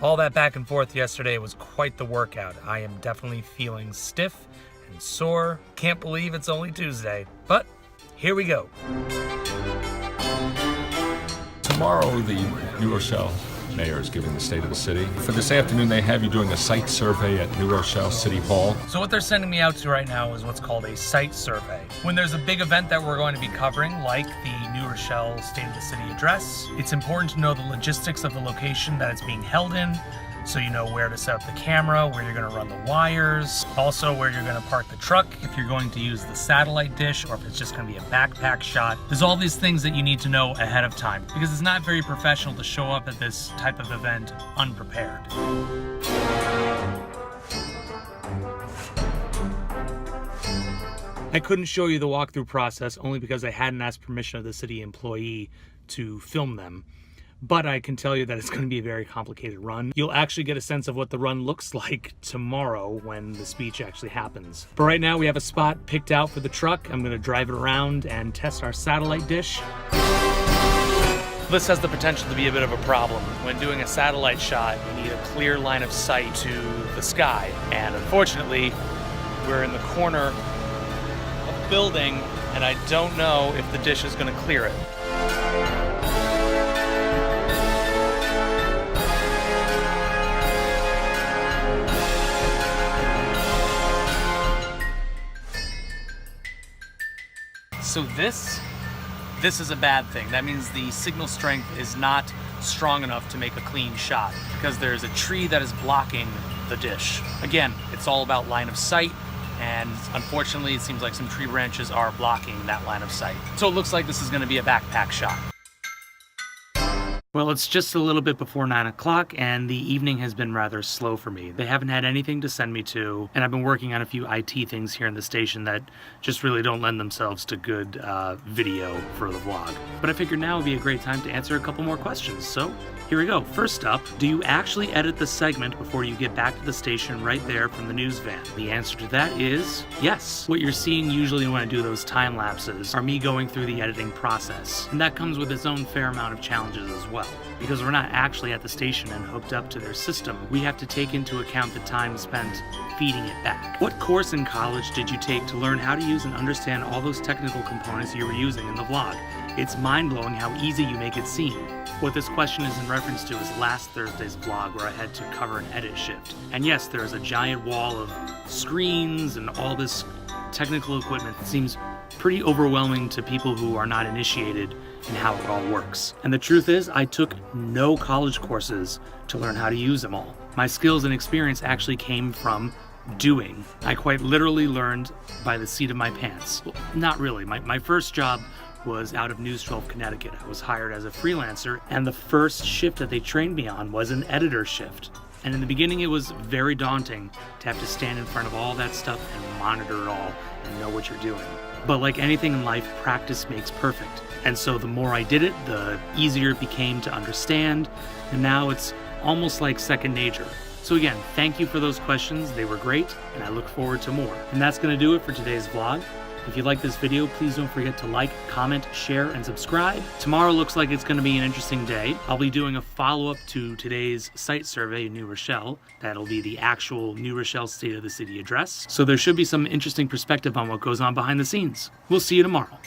All that back and forth yesterday was quite the workout. I am definitely feeling stiff and sore. Can't believe it's only Tuesday, but here we go. Tomorrow, the New Rochelle mayor is giving the state of the city. For this afternoon, they have you doing a site survey at New Rochelle City Hall. So what they're sending me out to right now is what's called a site survey. When there's a big event that we're going to be covering, like the New Rochelle State of the City address, it's important to know the logistics of the location that it's being held in, so you know where to set up the camera, where you're going to run the wires, also where you're going to park the truck, if you're going to use the satellite dish, or if it's just going to be a backpack shot. There's all these things that you need to know ahead of time, because it's not very professional to show up at this type of event unprepared. I couldn't show you the walkthrough process only because I hadn't asked permission of the city employee to film them. But I can tell you that it's going to be a very complicated run. You'll actually get a sense of what the run looks like tomorrow when the speech actually happens. But right now we have a spot picked out for the truck. I'm going to drive it around and test our satellite dish. This has the potential to be a bit of a problem. When doing a satellite shot, you need a clear line of sight to the sky. And unfortunately, we're in the corner of the building, and I don't know if the dish is going to clear it. So this is a bad thing. That means the signal strength is not strong enough to make a clean shot because there's a tree that is blocking the dish. Again, it's all about line of sight, and unfortunately it seems like some tree branches are blocking that line of sight. So it looks like this is going to be a backpack shot. Well, it's just a little bit before 9 o'clock, and the evening has been rather slow for me. They haven't had anything to send me to, and I've been working on a few IT things here in the station that just really don't lend themselves to good video for the vlog. But I figured now would be a great time to answer a couple more questions, so here we go. First up, do you actually edit the segment before you get back to the station right there from the news van? The answer to that is yes. What you're seeing usually when I do those time lapses are me going through the editing process, and that comes with its own fair amount of challenges as well. Because we're not actually at the station and hooked up to their system, we have to take into account the time spent feeding it back. What course in college did you take to learn how to use and understand all those technical components you were using in the vlog? It's mind-blowing how easy you make it seem. What this question is in reference to is last Thursday's vlog where I had to cover an edit shift. And yes, there is a giant wall of screens and all this technical equipment that seems pretty overwhelming to people who are not initiated in how it all works. And the truth is, I took no college courses to learn how to use them all. My skills and experience actually came from doing. I quite literally learned by the seat of my pants. Well, not really. My first job was out of News 12, Connecticut. I was hired as a freelancer, and the first shift that they trained me on was an editor shift. And in the beginning, it was very daunting to have to stand in front of all that stuff and monitor it all and know what you're doing. But like anything in life, practice makes perfect. And so the more I did it, the easier it became to understand. And now it's almost like second nature. So again, thank you for those questions. They were great, and I look forward to more. And that's going to do it for today's vlog. If you like this video, please don't forget to like, comment, share, and subscribe. Tomorrow looks like it's going to be an interesting day. I'll be doing a follow-up to today's site survey in New Rochelle. That'll be the actual New Rochelle State of the City address. So there should be some interesting perspective on what goes on behind the scenes. We'll see you tomorrow.